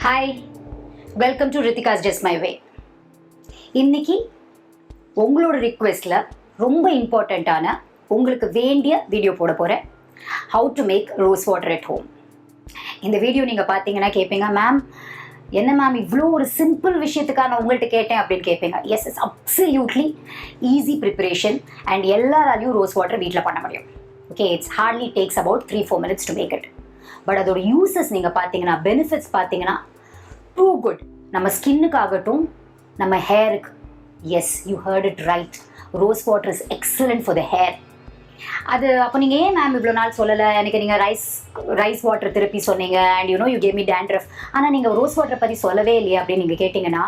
Hi, welcome to Ritika's just my way. இன்னைக்கு உங்களோட ரிக்வெஸ்டில் ரொம்ப இம்பார்ட்டண்ட்டான உங்களுக்கு வேண்டிய வீடியோ போட போகிறேன். How to make rose water at home. இந்த வீடியோ நீங்கள் பார்த்தீங்கன்னா கேட்பீங்க, மேம் என்ன மேம் இவ்வளோ ஒரு சிம்பிள் விஷயத்துக்கான உங்கள்கிட்ட கேட்டேன் அப்படின்னு கேட்பீங்க. Yes, it's absolutely easy preparation and எல்லாராலையும் ரோஸ் வாட்டர் வீட்டில் பண்ண முடியும். Okay, it's hardly takes about 3-4 minutes to make it. But அதோட யூசஸ் நீங்கள் பார்த்தீங்கன்னா, பெனிஃபிட்ஸ் பார்த்தீங்கன்னா டூ குட். நம்ம ஸ்கின்னுக்காகட்டும், நம்ம ஹேருக்கு. Yes, you heard it right, rose water is excellent for the hair. அது அப்போ நீங்கள் ஏன் மேம் இவ்வளோ நாள் சொல்லலை, எனக்கு நீங்கள் ரைஸ் வாட்டர் திருப்பி சொன்னீங்க and you gave me dandruff, ஆனால் நீங்கள் ரோஸ் வாட்டரை பற்றி சொல்லவே இல்லையா அப்படின்னு நீங்கள் கேட்டிங்கன்னா,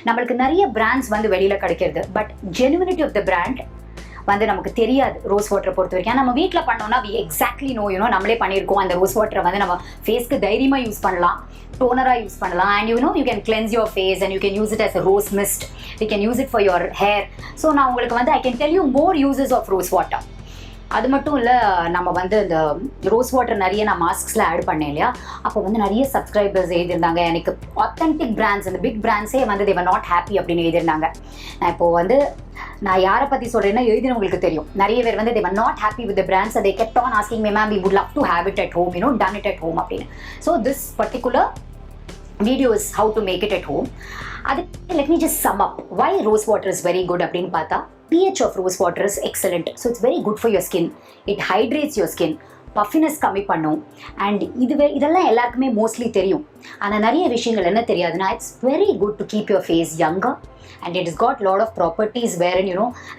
நம்மளுக்கு நிறைய பிராண்ட்ஸ் வந்து வெளியில் கிடைக்கிறது. But genuinity of the brand வந்து நமக்கு தெரியாது ரோஸ் வாட்டரை பொறுத்த வரைக்கும். நம்ம வீட்டில் பண்ணோம்னா வி எக்ஸாக்ட்லி நோ, நம்மளே பண்ணியிருக்கோம். அந்த ரோஸ் வாட்டரை வந்து நம்ம ஃபேஸ்க்கு தைரியமாக யூஸ் பண்ணலாம், டோனராக யூஸ் பண்ணலாம். And you can cleanse your face and you can use it as a rose mist. You can use it for your hair. So நான் உங்களுக்கு வந்து I can tell you more uses of rose water. அது மட்டும் இல்லை, நம்ம வந்து இந்த rose water நிறைய நான் மாஸ்க்ஸில் ஆட் பண்ணேன் இல்லையா, அப்போ வந்து நிறைய சப்ஸ்கிரைபர்ஸ் எழுதியிருந்தாங்க, எனக்கு ஆத்தென்டிக் பிராண்ட்ஸ், இந்த பிக் பிராண்ட்ஸே வந்து தேவர் நாட் ஹாப்பி அப்படின்னு எழுதியிருந்தாங்க. நான் இப்போது வந்து நான் யாரை பற்றி சொல்கிறேன்னா, எழுதினவங்களுக்கு தெரியும். நிறைய பேர் வந்து they were not happy with the brands. they kept on asking me, ma'am we would love to have it at home, done it at home அப்படின்னு. So this particular video is how to make it at home. Let me just sum up why rose water is very good அப்படின்னு பார்த்தா, pH of rose water is excellent, so it's very good for your skin. It hydrates your skin, puffiness கம்மி பண்ணும். And இதெல்லாம் எல்லாருக்குமே mostly தெரியும். ஆனால் நிறைய விஷயங்கள் என்ன தெரியாதுன்னா, it's very good to keep your face younger and it is got lot of properties where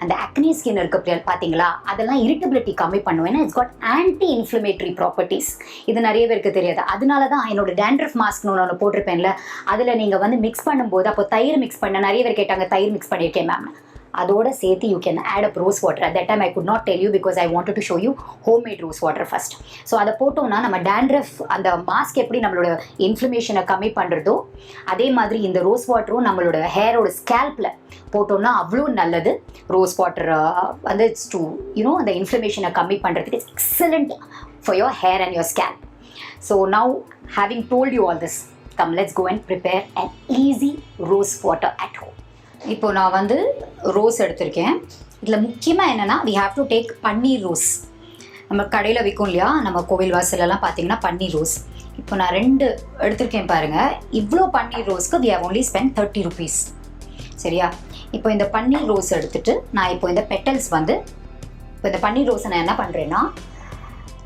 அந்த ஆக்னி ஸ்கின் இருக்க பார்த்தீங்களா, அதெல்லாம் இரிட்டபிலிட்டி கம்மி பண்ணும். ஏன்னா it's got anti inflammatory properties. இது நிறைய பேருக்கு தெரியாது. அதனால தான் என்னோட டேண்ட்ரஃப் மாஸ்க்னு ஒன்று போட்டிருப்பேன்ல, அதில் நீங்கள் வந்து மிக்ஸ் பண்ணும்போது, அப்போ தயிர் மிக்ஸ் பண்ண நிறைய பேர் கேட்டாங்க, தயிர் மிக்ஸ் பண்ணியிருக்கேன் மேம். அதோட சேர்த்து you can add up rose water. At that time I could not tell you because I wanted to show you homemade rose water first. So அதை போட்டோம்னா நம்ம டேண்ட்ரஃப் அந்த மாஸ்க் எப்படி நம்மளோட இன்ஃப்ளமேஷனை கம்மி பண்ணுறதோ, அதே மாதிரி இந்த ரோஸ் வாட்டரும் நம்மளோட ஹேரோட ஸ்கேல்பில் போட்டோம்னா அவ்வளோ நல்லது. ரோஸ் வாட்டர் வந்து இட்ஸ் டு அந்த இன்ஃப்ளமேஷனை கம்மி பண்ணுறதுக்கு it's excellent for your hair and your scalp. So now having told you all this, come let's go and prepare an easy rose water at home. இப்போ நான் வந்து ரோஸ் எடுத்திருக்கேன். இதில் முக்கியமாக என்னென்னா, we have to take panneer rose. நம்ம கடையில் விற்கும் இல்லையா, நம்ம கோவில் வாசலெல்லாம் பார்த்தீங்கன்னா பன்னீர் ரோஸ். இப்போ நான் 2 எடுத்திருக்கேன் பாருங்கள். இவ்வளோ பன்னீர் ரோஸ்க்கு we have only spend 30 rupees. சரியா? இப்போ இந்த பன்னீர் ரோஸ் எடுத்துகிட்டு நான் இப்போ இந்த பெட்டல்ஸ் வந்து, இப்போ இந்த பன்னீர் ரோஸை நான் என்ன பண்ணுறேன்னா,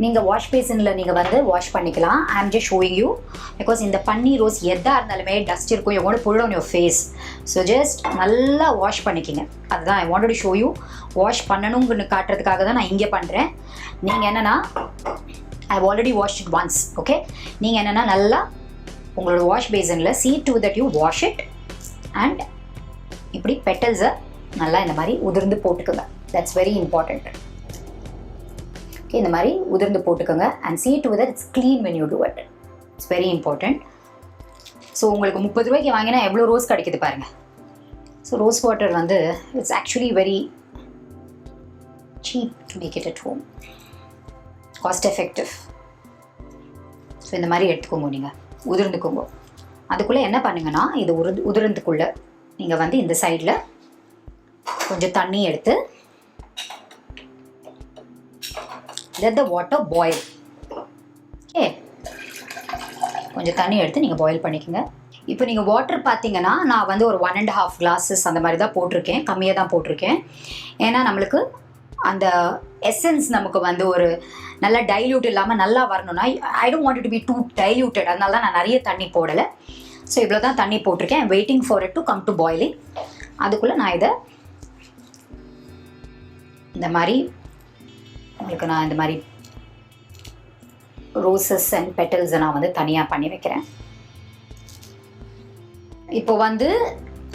நீங்கள் வாஷ் பேசினில் நீங்கள் வந்து வாஷ் பண்ணிக்கலாம். ஐ ஆம் ஜஸ்ட் ஷோயிங் யூ பிகாஸ் இந்த பன்னீர் ரோஸ் எதாக இருந்தாலுமே டஸ்ட் இருக்கும், எவ்வளோ pull on your face. So just நல்லா வாஷ் பண்ணிக்கிங்க. அதுதான் I wanted to show you. Wash பண்ணணுங்கன்னு காட்டுறதுக்காக தான் நான் இங்கே பண்ணுறேன். நீங்கள் என்னென்னா, I already wash it once. Okay, நீங்கள் என்னென்னா நல்லா உங்களோட வாஷ் பேசனில் see to that you wash it and இப்படி பெட்டல்ஸை நல்லா இந்த மாதிரி உதிர்ந்து போட்டுக்குங்க. That's very important. இந்த மாதிரி உதிர்ந்து போட்டுக்கோங்க and see to that it's clean when you do it. It's very important. So உங்களுக்கு 30 ரூபாய்க்கு வாங்கினா எவ்வளோ ரோஸ் கிடைக்குது பாருங்கள். ஸோ ரோஸ் வாட்டர் வந்து it's actually very cheap to make it at home, cost effective. So இந்த மாதிரி எடுத்துக்கோங்க, நீங்கள் உதிர்ந்துக்கோங்க. அதுக்குள்ளே என்ன பண்ணுங்கன்னா, இது உதிர்ந்துக்குள்ளே நீங்கள் வந்து இந்த சைடில் கொஞ்சம் தண்ணி எடுத்து let the water boil. Okay, கொஞ்சம் தண்ணி எடுத்து நீங்கள் பாயில் பண்ணிக்கோங்க. இப்போ நீங்கள் வாட்டர் பார்த்தீங்கன்னா, நான் வந்து ஒரு 1.5 glasses அந்த மாதிரி தான் போட்டிருக்கேன், கம்மியாக தான் போட்டிருக்கேன். ஏன்னா நம்மளுக்கு அந்த எசன்ஸ் நமக்கு வந்து ஒரு நல்ல டைல்யூட் இல்லாமல் நல்லா வரணும்னா, I don't want it to be too diluted. அதனால தான் நான் நிறைய தண்ணி போடலை. ஸோ இவ்வளோ தான் தண்ணி போட்டிருக்கேன். Waiting for it to come to boiling. அதுக்குள்ளே நான் இதை இந்த மாதிரி உங்களுக்கு நான் இந்த மாதிரி ரோசஸ் அண்ட் பெட்டல்ஸை நான் வந்து தனியாக பண்ணி வைக்கிறேன். இப்போ வந்து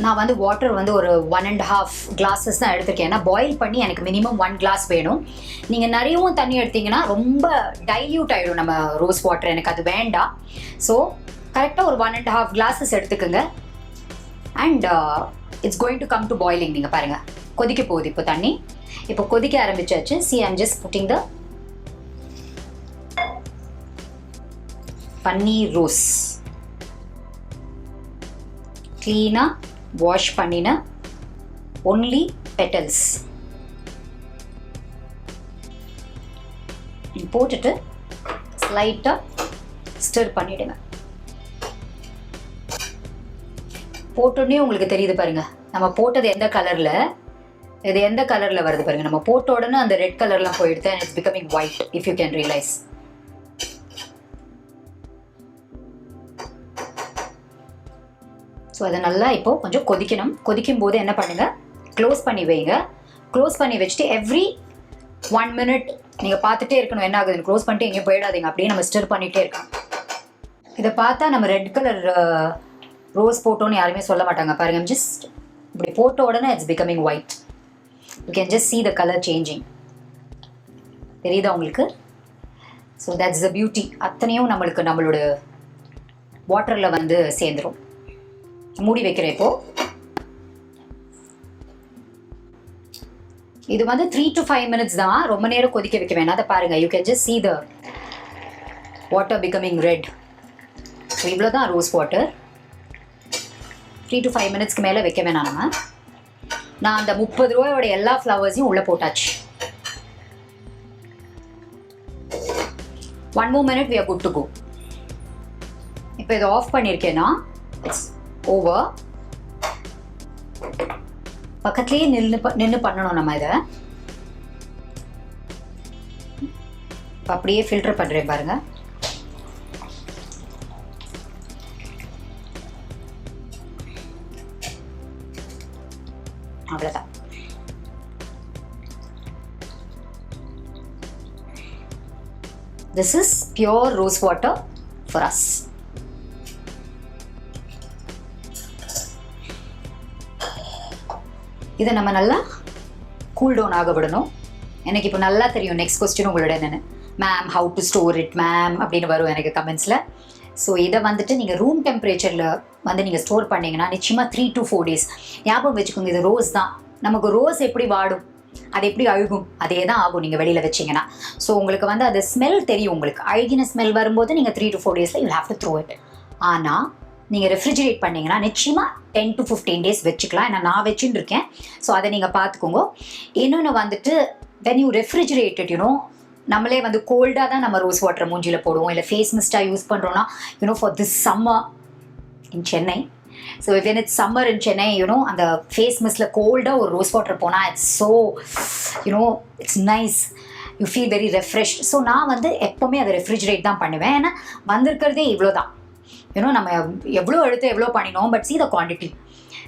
நான் வந்து வாட்டர் வந்து ஒரு 1.5 glasses தான் எடுத்திருக்கேன். ஏன்னா பாயில் பண்ணி எனக்கு மினிமம் 1 glass வேணும். நீங்கள் நிறையவும் தண்ணி எடுத்தீங்கன்னா ரொம்ப டைல்யூட் ஆகிடும் நம்ம ரோஸ் வாட்டர். எனக்கு அது வேண்டாம். ஸோ கரெக்டாக ஒரு 1.5 glasses எடுத்துக்கோங்க. And it's going to come to boiling. நீங்கள் பாருங்கள், கொதிக்க போகுது இப்போ தண்ணி. இப்போ கொதிக்க ஆரம்பிச்சாச்சு. see I'm just putting the panneer rose. க்ளீனாக வாஷ் பண்ணின ஒன்லி பெட்டல்ஸ் போட்டுட்டு ஸ்லைட்டாக ஸ்டிர் பண்ணிவிடுங்க. போட்டோடனே உங்களுக்கு தெரியுது பாருங்கள், நம்ம போட்டது எந்த கலரில், இது எந்த கலரில் வருது பாருங்கள். நம்ம போட்ட உடனே அந்த ரெட் கலர்லாம் போயிடுது and it's becoming white if you can realise. So அதை நல்லா இப்போது கொஞ்சம் கொதிக்கணும். கொதிக்கும் போது என்ன பண்ணுங்கள், க்ளோஸ் பண்ணி வைங்க. க்ளோஸ் பண்ணி வச்சுட்டு எவ்ரி 1 minute நீங்கள் பார்த்துட்டே இருக்கணும் என்ன ஆகுதுன்னு. க்ளோஸ் பண்ணிட்டு எங்கேயும் போயிடாதீங்க, அப்படியே நம்ம ஸ்டிர் பண்ணிகிட்டே இருக்கணும். இதை பார்த்தா நம்ம ரெட் கலர் ரோஸ் போட்டோன்னு யாருமே சொல்ல மாட்டாங்க பாருங்கள். ஜஸ்ட் இப்படி போட்ட உடனே it's becoming white. You can just see the color changing. தெரியுதா உங்களுக்கு? So that's the beauty. அத்தனையும் நம்மளோட வாட்டரில் வந்து சேர்ந்துடும். மூடி வைக்கிறேன் இப்போது. இது வந்து 3 to 5 minutes தான், ரொம்ப நேரம் கொதிக்க வைக்க வேணாம். அதை பாருங்கள், you can just see the water becoming red. So இவ்வளோ தான் ரோஸ் வாட்டர். 3 to 5 minutesக்கு மேலே வைக்க வேணாம். நான் அந்த 30 ரூபாயோட எல்லா ஃப்ளவர்ஸையும் உள்ளே போட்டாச்சு. 1 more minute we are good to go. இப்போ இதை ஆஃப் பண்ணியிருக்கேன்னா இட்ஸ் ஓவர். பக்கத்துலேயே நின்று பண்ணணும் நம்ம இதை. அப்படியே ஃபில்டர் பண்ணுறேன் பாருங்கள். அவ்வளோதான். This is pure rose water for us. இதை நம்ம நல்லா கூல் டவுன் ஆக விடணும். எனக்கு இப்போ நல்லா தெரியும் நெக்ஸ்ட் கொஸ்டின் உங்களோட என்னென்னு. Ma'am how to store it ma'am அப்படின்னு வரும் எனக்கு கமெண்ட்ஸில். ஸோ இதை வந்துட்டு நீங்கள் ரூம் டெம்பரேச்சரில் வந்து நீங்கள் ஸ்டோர் பண்ணிங்கன்னா நிச்சயமாக 3 to 4 days. ஞாபகம் வச்சுக்கோங்க, இது ரோஸ் தான். நமக்கு ரோஸ் எப்படி வாடும், அது எப்படி அழுகும், அதே தான் ஆகும் நீங்கள் வெளியில் வச்சிங்கன்னா. ஸோ உங்களுக்கு வந்து அது ஸ்மெல் தெரியும். உங்களுக்கு அழுகின ஸ்மெல் வரும்போது நீங்கள் 3 to 4 days you have to throw it. ஆனால் நீங்கள் ரெஃப்ரிஜிரேட் பண்ணிங்கன்னா நிச்சயமாக 10 to 15 days வச்சுக்கலாம். ஏன்னா நான் வச்சுட்டு இருக்கேன். ஸோ அதை நீங்கள் பார்த்துக்கோங்க. இன்னொன்று வந்துட்டு when you refrigerate it, நம்மளே வந்து கோல்டாக தான் நம்ம ரோஸ் வாட்டர் மூஞ்சியில் போடுவோம், இல்லை ஃபேஸ் மிஸ்டாக யூஸ் பண்ணுறோன்னா for this summer in Chennai. So when it's summer in Chennai அந்த ஃபேஸ் மிஸ்டில் கோல்டாக ஒரு ரோஸ் வாட்டர் போனால் it's so it's nice, you feel very refreshed. So நான் வந்து எப்போவுமே அதை ரெஃப்ரிஜிரேட் தான் பண்ணுவேன். ஏன்னா வந்திருக்கிறதே இவ்வளோ தான். நம்ம எவ்வளோ எடுத்து எவ்வளோ பண்ணினோம், but see the quantity.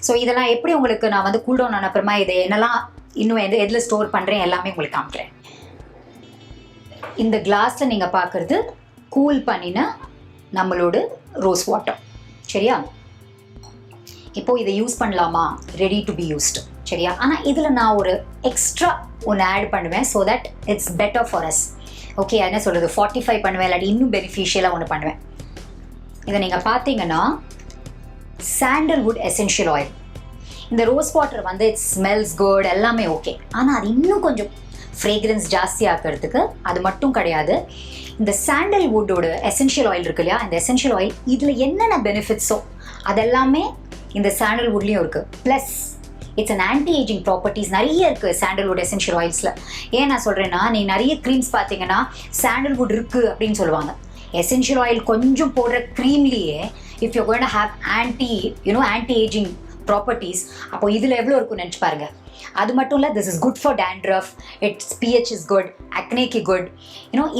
So இதெல்லாம் எப்படி உங்களுக்கு நான் வந்து கூல் டவுன் ஆன அப்புறமா இதை என்னெல்லாம் இன்னும் எதில் ஸ்டோர் பண்ணுறேன் எல்லாமே உங்களுக்கு காமிக்கிறேன். இந்த கிளாஸில் நீங்கள் பார்க்குறது கூல் பண்ணின நம்மளோட ரோஸ் வாட்டர். சரியா? இப்போது இதை யூஸ் பண்ணலாமா, ரெடி டு பி யூஸ்டு. சரியா? ஆனால் இதில் நான் ஒரு எக்ஸ்ட்ரா ஒன்று ஆட் பண்ணுவேன் so that it's better for us. Okay, என்ன சொல்கிறது, 45 பண்ணுவேன், இல்லாட்டி இன்னும் பெனிஃபிஷியலாக ஒன்று பண்ணுவேன். இதை நீங்கள் பார்த்தீங்கன்னா சாண்டல்வுட் எசென்ஷியல் ஆயில். இந்த ரோஸ் வாட்டர் வந்து இட் ஸ்மெல்ஸ் குட், எல்லாமே ஓகே. ஆனால் அது இன்னும் கொஞ்சம் ஃப்ரேக்ரன்ஸ் ஜாஸ்தி ஆக்கிறதுக்கு அது மட்டும் கிடையாது. இந்த சாண்டல்வுட்டோட எசென்ஷியல் ஆயில் இருக்கு இல்லையா, இந்த எசென்ஷியல் ஆயில் இதில் என்னென்ன பெனிஃபிட்ஸோ அதெல்லாமே இந்த சாண்டல்வுட்லேயும் இருக்குது. Plus it's an anti aging properties நிறைய இருக்குது சாண்டல்வுட் எசென்ஷியல் ஆயில்ஸில். ஏன் நான் சொல்கிறேன்னா, நீ நிறைய க்ரீம்ஸ் பார்த்தீங்கன்னா சாண்டல்வுட் இருக்குது அப்படின்னு சொல்லுவாங்க. எசென்ஷியல் ஆயில் கொஞ்சம் போடுற க்ரீம்லேயே if you going to have anti aging properties, அப்போ இதில் எவ்வளோ இருக்குன்னு நினச்சி பாருங்கள். அது மட்டும் இல்லை, this is good for dandruff, it's pH is good, அக்னேக்கு குட்.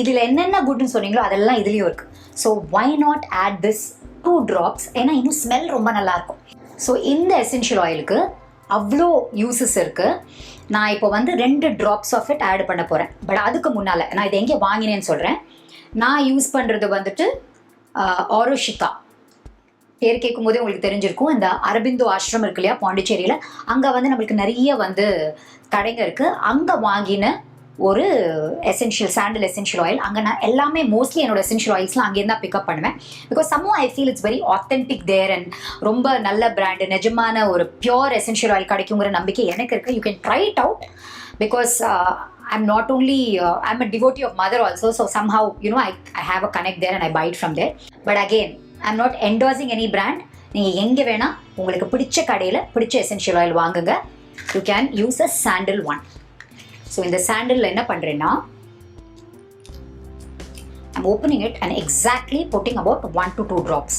இதில் என்னென்ன குட்னு சொன்னீங்களோ அதெல்லாம் இதுலேயும் இருக்குது. So why not add this 2 drops? ஏன்னா இன்னும் ஸ்மெல் ரொம்ப நல்லாயிருக்கும். ஸோ இந்த எசென்ஷியல் ஆயிலுக்கு அவ்வளோ யூசஸ் இருக்குது. நான் இப்போ வந்து 2 drops ஆஃப் இட் ஆட் பண்ண போகிறேன். பட் அதுக்கு முன்னால் நான் இதை எங்கே வாங்கினேன்னு சொல்கிறேன். நான் யூஸ் பண்ணுறது வந்துட்டு ஆரோஷிகா. பேர் கேட்கும் போதே உங்களுக்கு தெரிஞ்சிருக்கும். இந்த அரபிந்தோ ஆசிரமம் இருக்கு இல்லையா பாண்டிச்சேரியில், அங்கே வந்து நம்மளுக்கு நிறைய வந்து கடைங்க இருக்குது. அங்கே வாங்கின ஒரு சாண்டல் எசென்ஷியல் ஆயில். அங்கே நான் எல்லாமே மோஸ்ட்லி என்னோட எசென்ஷியல் ஆயில்ஸ்லாம் அங்கேருந்து தான் பிக்கப் பண்ணுவேன். Because somehow I feel it's very authentic there and ரொம்ப நல்ல பிராண்டு, நிஜமான ஒரு பியோர் எசென்ஷியல் ஆயில் கிடைக்குங்கிற நம்பிக்கை எனக்கு இருக்குது. You can try it out because I'm not only I'm a devotee of mother also, so somehow I have a connect there and I buy it from there. But again, I'm not endorsing any brand. நீங்கள் எங்கே வேணால் உங்களுக்கு பிடிச்ச கடையில் பிடிச்ச essential oil வாங்குங்க. You can use a sandal one. So இந்த சாண்டிலில் என்ன பண்ணுறேன்னா, I'm opening it and exactly putting about 1 to 2 drops.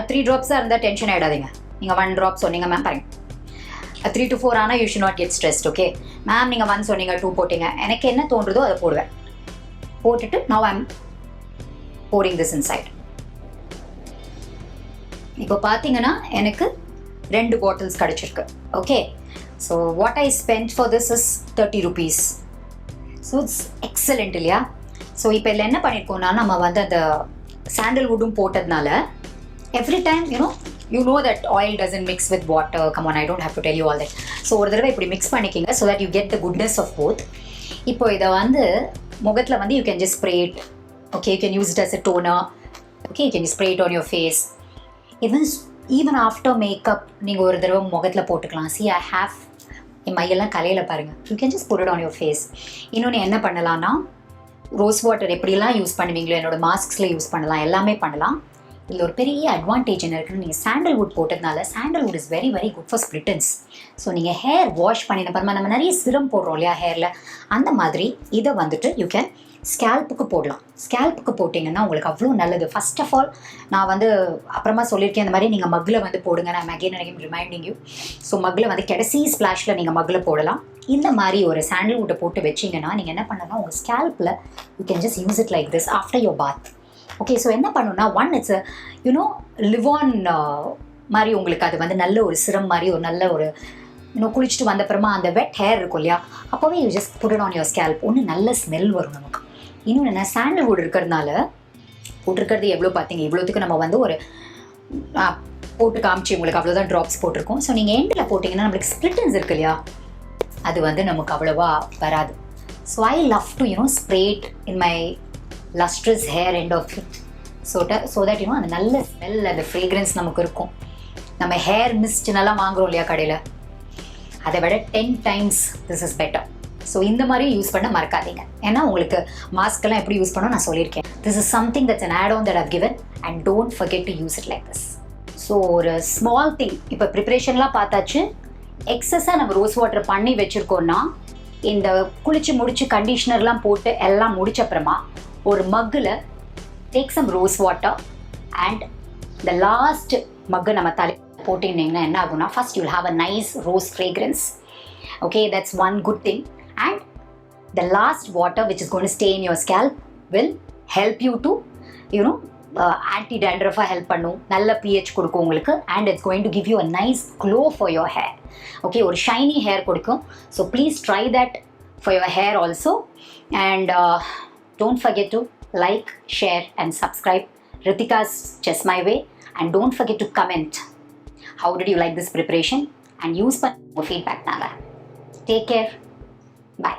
3 drops இருந்தால் டென்ஷன் ஆகிடாதீங்க. நீங்கள் 1 drop சொன்னீங்க மேம் பாருங்க. 3 to 4 ஆனால் you should not get stressed. Okay ma'am, நீங்கள் 1 சொன்னீங்க, 2 போட்டீங்க, எனக்கு என்ன தோன்றுதோ அதை போடுவேன். போட்டுட்டு now I'm pouring this inside. இப்போ பார்த்தீங்கன்னா எனக்கு 2 பாட்டில்ஸ் கிடச்சிருக்கு. Okay, so what I spend for this is 30 rupees. So it's excellent இல்லையா? ஸோ இப்போ இதில் என்ன பண்ணியிருக்கோம்னா, நம்ம வந்து அந்த சாண்டல்வுட்டும் போட்டதுனால every time you know that oil doesn't mix with water. Come on, I don't have to tell you all that. So ஒரு தடவை இப்படி மிக்ஸ் பண்ணிக்கிங்க so that you get the goodness of both. இப்போ இதை வந்து முகத்தில் வந்து you can just spray it. Okay, you can use it as a toner. Okay, you can spray it on your face. Even after makeup நீங்கள் ஒரு தடவை முகத்தில் போட்டுக்கலாம். See, I have என் மையெல்லாம் கலையில் பாருங்கள். You can just put it on your face. இன்னொன்று என்ன பண்ணலான்னா, ரோஸ் வாட்டர் எப்படிலாம் யூஸ் பண்ணுவீங்களோ என்னோட மாஸ்க்ஸில் யூஸ் பண்ணலாம், எல்லாமே பண்ணலாம். இதில் ஒரு பெரிய அட்வான்டேஜ் என்ன இருக்குன்னு, நீங்கள் சாண்டல்வுட் போட்டதுனால sandalwood is very very good for split ends. So நீங்கள் ஹேர் வாஷ் பண்ணின அப்புறமா நம்ம நிறைய சிரம் போடுறோம் இல்லையா ஹேரில், அந்த மாதிரி இதை வந்துட்டு யூ கேன் ஸ்கேல்ப்புக்கு போடலாம். ஸ்கேல்ப்புக்கு போட்டிங்கன்னா உங்களுக்கு அவ்வளோ நல்லது. ஃபர்ஸ்ட் ஆஃப் ஆல் நான் வந்து அப்புறமா சொல்லியிருக்கேன், இந்த மாதிரி நீங்கள் மக்கில் வந்து போடுங்க. நான் அகைன் ரிமைண்டிங் யூ. ஸோ மக்கில் வந்து கடைசி ஸ்ப்ளாஷில் நீங்கள் மக்கில் போடலாம். இந்த மாதிரி ஒரு சாண்டல்வுட்டை போட்டு வச்சிங்கன்னா நீங்கள் என்ன பண்ணலாம், உங்கள் ஸ்கேல்ப்பில் you can just use it like this after your bath. Okay, so என்ன பண்ணணும்னா, ஒன் இட்ஸ் லிவ் ஆன் மாதிரி உங்களுக்கு அது வந்து நல்ல ஒரு சிரம் மாதிரி ஒரு நல்ல ஒரு குளிச்சுட்டு வந்தப்புறமா அந்த வெட் ஹேர் இருக்கும் இல்லையா, அப்போவே you just put it on your scalp. ஒன்று நல்ல ஸ்மெல் வரும் நமக்கு. இன்னொன்று என்ன, சாண்டல்வுட் இருக்கிறதுனால போட்டிருக்கிறது எவ்வளோ பார்த்தீங்க, இவ்வளோத்துக்கு நம்ம வந்து ஒரு போட்டு காமிச்சு உங்களுக்கு அவ்வளோதான் ட்ராப்ஸ் போட்டிருக்கோம். ஸோ நீங்கள் எண்டில் போட்டிங்கன்னா நம்மளுக்கு ஸ்ப்ளிட்டன்ஸ் இருக்கு இல்லையா, அது வந்து நமக்கு அவ்வளோவா வராது. So I love to spray it in my lustrous hair end of it. So that அந்த நல்ல ஸ்மெல், அந்த ஃப்ரேக்ரன்ஸ் நமக்கு இருக்கும். நம்ம ஹேர் மிஸ்ட் நல்லா வாங்குறோம் இல்லையா கடையில், அதை விட 10 times this is better. So இந்த மாதிரி யூஸ் பண்ண மறக்காதீங்க. ஏன்னா உங்களுக்கு மாஸ்க்கெல்லாம் எப்படி யூஸ் பண்ணணும் நான் சொல்லியிருக்கேன். This is something that's an add-on that I've given and don't forget to use it like this. So ஒரு ஸ்மால் திங், இப்போ ப்ரிப்ரேஷன்லாம் பார்த்தாச்சு. எக்ஸஸாக நம்ம ரோஸ் வாட்டர் பண்ணி வச்சுருக்கோன்னா, இந்த குளிச்சு முடிச்சு கண்டிஷ்னர்லாம் போட்டு எல்லாம் முடிச்ச அப்புறமா ஒரு மக்கில் take some rose water and the last mug நம்ம தலை போட்டிங்கன்னா என்ன ஆகும்னா, first you'll have a nice rose fragrance. Okay, that's one good thing. And the last water which is going to stay in your scalp will help you to anti டேண்ட்ரஃபாக help பண்ணும், நல்ல pH கொடுக்கும் உங்களுக்கு. And it's going to give you a nice glow for your hair. Okay, ஒரு shiny hair கொடுக்கும். So please try that for your hair also. And don't forget to like, share and subscribe Rethika's Just My Way, and don't forget to comment how did you like this preparation and use for feedback. Take care. Bye.